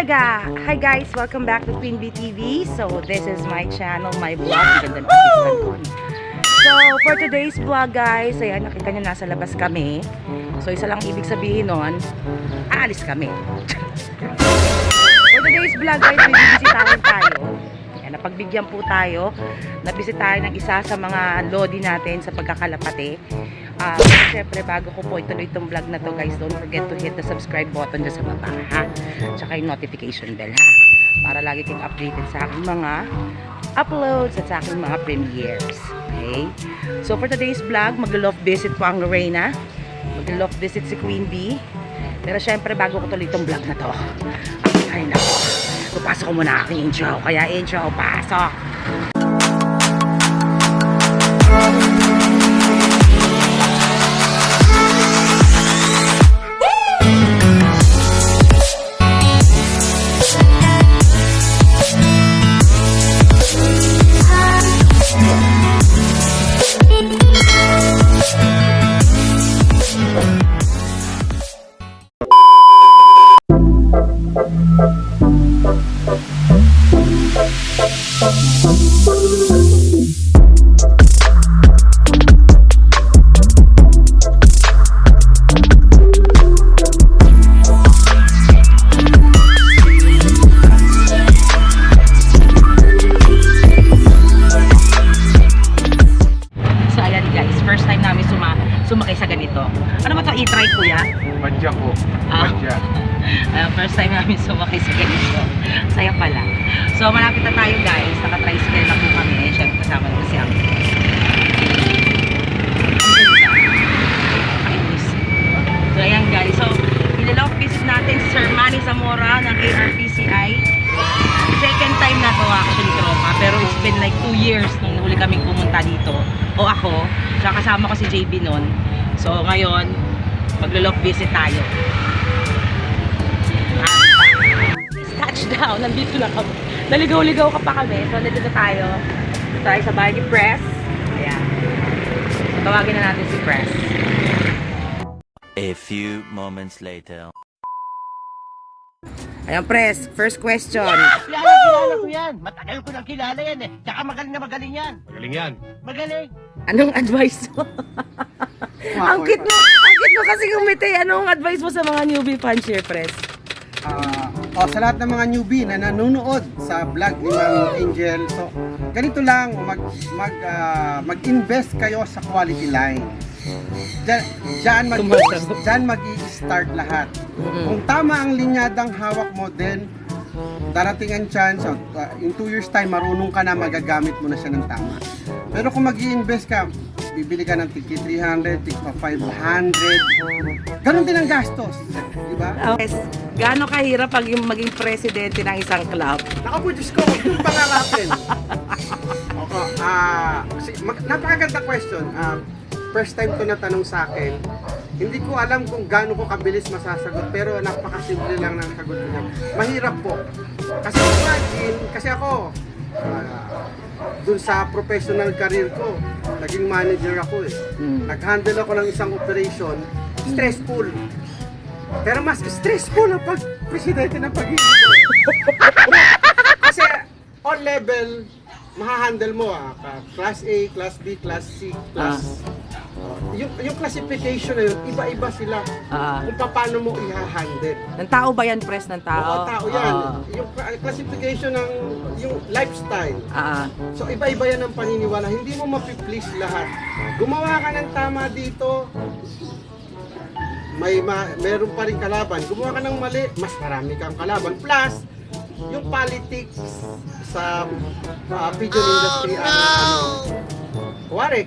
talaga! Hi guys! Welcome back to Queen Bee TV. So, this is my channel, my vlog. Ang ganda ng assistant ko. So, for today's vlog guys, ayan, nakita nyo nasa labas kami. So, isa lang ibig sabihin nun, aalis kami. For today's vlog guys, may bibisitahin tayo. Ayan, napagbigyan po tayo. Nabisitahin ng isa sa mga lodi natin sa pagkakalapate. Siyempre, bago ko po ituloy itong vlog na to guys, don't forget to hit the subscribe button dyan sa baba, ha? Tsaka yung notification bell, ha? Para lagi kayong updated sa aking mga uploads at sa aking mga premieres. Okay? So, for today's vlog, mag-love visit po ang Lorena. Mag-love visit si Queen Bee. Pero syempre, bago ko tuloy itong vlog na to, ay nako, papasok ko muna aking intro. Kaya intro, pasok! Sumakay sa ganito. Ano ba ito? E-trike kuya? Badya po. Badya. First time namin sumakay sa ganito. Saya pala. So malapit na tayo guys. Naka-tricycle na po kami. Siyempre kasama na si Ami. So ayan guys. So ilalove visit natin si Sir Manny Zamora ng ARPCI. Second time na to actually tropa. Pero it's been like 2 years nung huli kaming pumunta dito. O ako. Saka kasama ko si JB nun. So ngayon, maglo-love visit tayo. Touchdown! Nandito na kami. Naligaw-ligaw ka pa kami. So nandito tayo. Tayo sa bahay ni Press. Ayan. Tawagin na natin si Press. A few moments later. Ayan, Press. First question. Kilala ko yan. Matagal ko nang kilala yan eh. Tsaka magaling na magaling yan. Magaling yan. Magaling. Anong advice mo? Ang cute mo kasi kumite. Anong advice mo sa mga newbie fans here, Press? Sa lahat ng mga newbie na nanonood sa vlog ni Ma'am Angel, so ganito lang, mag-invest kayo sa quality line. Diyan mag-i-start lahat. Kung tama ang linyadang hawak mo, then darating ang chance, in 2 years time, marunong ka na, magagamit mo na siya ng tama. Pero kung mag-i-invest ka, bibili ka ng tiki 300, tiki 500, ganun din ang gastos. Diba? Yes. Gaano kahirap pag yung maging presidente ng isang club? Naku po, Diyos ko, huwag yung pangarapin. Napakaganda question. First time ko natanong sa akin, hindi ko alam kung gaano ko kabilis masasagot, pero napakasimple lang ng sagot niya. Mahirap po. Kasi imagine, kasi ako, dun sa professional career ko, naging manager ako eh. Nag-handle ako ng isang operation, stressful. Pero mas stressful na pag presidente ng pag-ibig. Kasi on level, mahahandle mo class A, class B, class C, class yung classification na yun, iba-iba sila kung paano mo i-handle. Ng tao ba yan, Press? Ng tao? Oo, tao yan. Yung classification ng yung lifestyle. So iba-iba yan ang paniniwala. Hindi mo mapi-please lahat. Gumawa ka ng tama dito, meron pa rin kalaban. Gumawa ka ng mali, mas marami kang kalaban. Plus, yung politics sa pigeon industry, kuwari,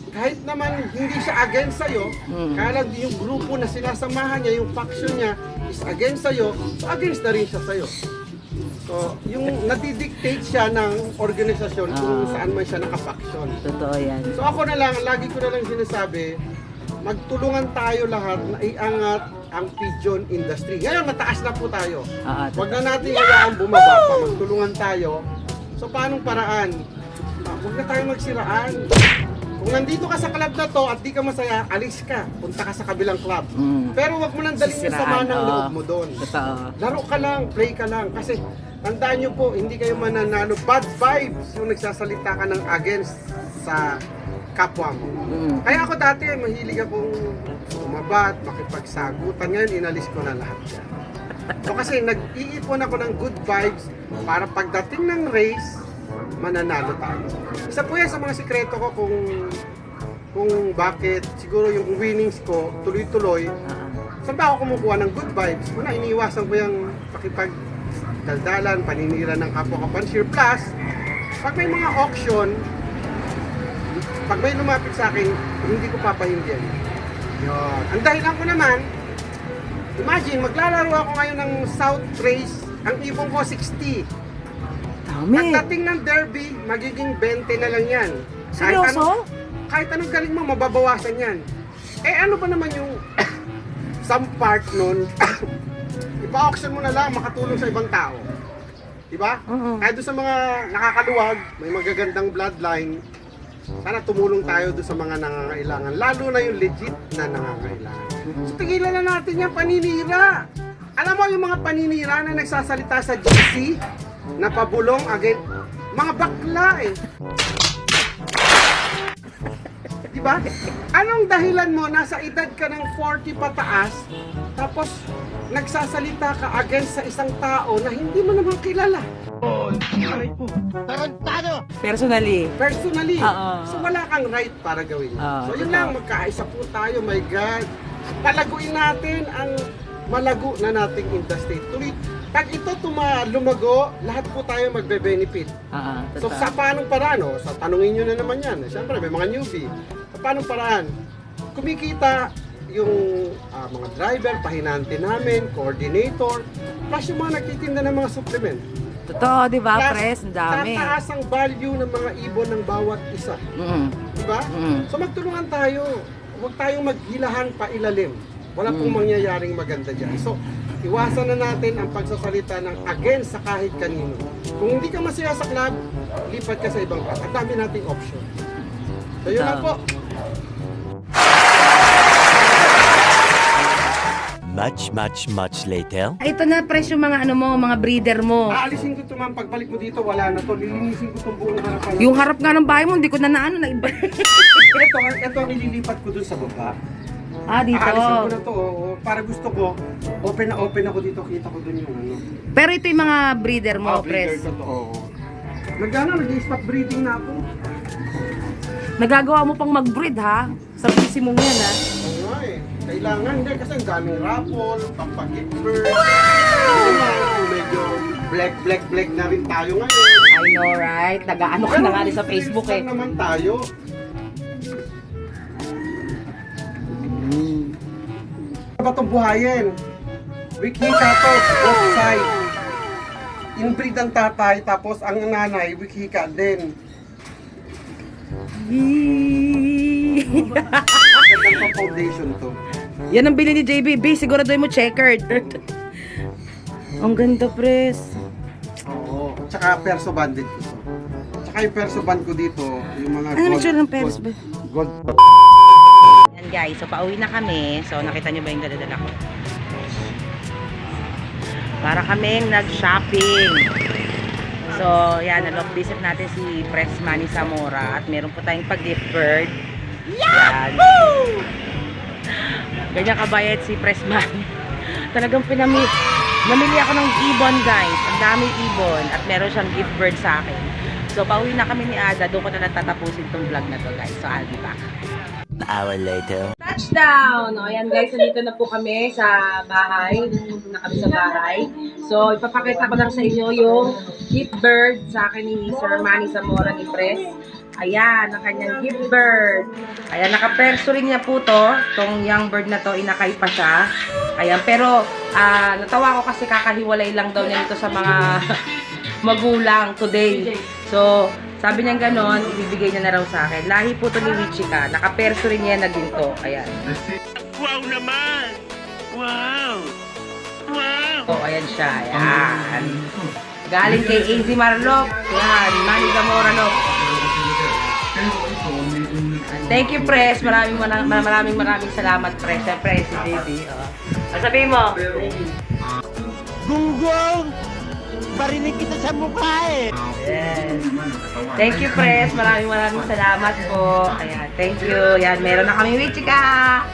kahit naman hindi siya against sa'yo, kaya lang yung grupo na sinasamahan niya, yung faction niya is against sa'yo, so against na rin siya sa'yo. So, yung nadidictate siya ng organisasyon kung saan man siya nakafaction. Totoo yan. So ako na lang, lagi ko na lang sinasabi, magtulungan tayo lahat na iangat ang pigeon industry. Ngayon, mataas na po tayo. Huwag na natin hayaan bumaba pa, magtulungan tayo. So, paanong paraan? Huwag na tayo magsiraan. Kung nandito ka sa club club na to at di ka masaya, alis ka. Punta ka sa kabilang club. Pero wag mo nang dalhin yung Sisiraan, sama ng oo. loob mo doon. Totoo. Laro ka lang, play ka lang. Kasi tandaan nyo po, hindi kayo mananalo. Bad vibes yung nagsasalita ka ng against sa kapwa mo. Kaya ako dati, mahilig akong umabat, makipagsagutan. Ngayon, inalis ko na lahat yan. So kasi nag-iipon ako ng good vibes para pagdating ng race, mananalo tayo. Isa po yan sa mga sikreto ko kung bakit siguro yung winnings ko tuloy-tuloy. Saan ba ako kumukuha ng good vibes? Una, iniiwasan ko yung pakipagdaldalan, paninira ng kapwa kapanshir. Plus, pag may mga auction, pag may lumapit sa akin, hindi ko papahindihan. Yun. Ang dahilan ko naman, imagine, maglalaro ako ngayon ng South Race, ang ibon ko 60. Dami. Pagdating ng derby, magiging 20 na lang yan. Seryoso? Kahit anong galing mo, mababawasan yan. Eh ano ba naman yung some part nun, ipa-auction mo na lang, makatulong sa ibang tao. Diba? Kaya doon sa mga nakakaluwag, may magagandang bloodline, sana tumulong tayo doon sa mga nangangailangan, lalo na yung legit na nangangailangan. So tigilan na natin yung paninira. Alam mo yung mga paninira na nagsasalita sa GC, na pabulong again, mga bakla eh. Diba? Anong dahilan mo, nasa edad ka ng 40 pataas, tapos nagsasalita ka against sa isang tao na hindi mo naman kilala? Tarantado! Personally. Personally. Oo. So wala kang right para gawin. Oo, So yun totoo. lang, magkaisa po tayo, my God. Palaguin natin ang malago na nating industry. Tuloy, pag ito lumago, lahat po tayo magbe-benefit. So sa paanong paraan? Oh, sa tanungin nyo na naman yan. Siyempre, may mga newbie. Sa paanong paraan? Kumikita yung mga driver, pahinante namin, coordinator, plus yung mga nagtitinda ng mga supplement. Totoo, di ba, Plus, Pres? Ang dami. tataas ang value ng mga ibon ng bawat isa. Di ba? So magtulungan tayo. Huwag tayong maghilahan pa ilalim. Wala pong mangyayaring maganda dyan. So, iwasan na natin ang pagsasalita ng against sa kahit kanino. Kung hindi ka masaya sa club, lipat ka sa ibang club. Ang dami nating option. So, yun lang po. Much later. Ito na, Pres, yung mga ano mo, mga breeder mo. Aalisin ko ito, ma'am. Pagbalik mo dito, wala na to. Lilinisin ko itong buong harapan. Yung harap nga ng bahay mo, hindi ko na naano na iba. Ito ang ililipat ko dun sa baba. Dito. Aalisin ko na to. Para gusto ko, open ako dito. Kita ko dun yung ano. Pero ito yung mga breeder mo, Breeder Pres. ko to. Oo. Nag-stop breeding na ako. Nagagawa mo pang mag-breed, ha? Sa busy mong yan, ha? Oo nga eh. Kailangan hindi kasi ang daming raffle, pampag-gift bird. Wow. Medyo black na rin tayo ngayon. I know, right? Nag-ano ka na nga rin sa Facebook, eh. Lang naman tayo. Ano ba itong buhayin? Wikika to, both side. Inbreed ang tatay, tapos ang nanay, wikika din. Gandang foundation to. Yan ang bili ni JBB, siguraduhin mo checkered. Ang ganda, Pres. Oo. Tsaka perso banded ko to. Tsaka yung perso band ko dito, yung mga Ano na ng perso ba? gold. Yan guys, so pauwi na kami. So nakita nyo ba yung daladala ko? Para kaming nag-shopping. So yan, nalog visit natin si Pres Manny Zamora. At meron po tayong pag-gift bird. Yan. Ganyan kabayad si Pres Manny. Talagang namili ako ng ibon guys. Ang daming ibon. At meron siyang gift bird sa akin. So pauwi na kami ni Ada. Doon ko na natatapusin itong vlog na to guys. So I'll be back. An hour later. Touchdown! O, ayan guys, nandito na po kami sa bahay. Nandito na kami sa bahay. So, ipapakita ko lang sa inyo yung gift bird sa akin ni Sir Manny Zamora ni Pres. Ayan, ang kanyang gift bird. Ayan, naka-perso rin niya po to. Itong young bird na to, inakay pa siya. Ayan, pero natawa ko kasi kakahiwalay lang daw niya ito sa mga magulang today. So, sabi niya ganon, ibibigay niya na raw sa akin. Lahi po to ni Wichika. Naka-perso rin niya na ginto. Ayan. Wow naman! Wow! Wow! So, ayan siya. Ayan. Galing kay AZ Marlock. Ayan, Manny Zamora Lock. Thank you, Pres. Maraming salamat, Pres. Siyempre, si JB. Sabihin mo. Gunggong! Barinig kita sa mukha eh! Yes. Thank you, Pres. Maraming salamat po. Ayan, thank you. Yan, meron na kami Wichika.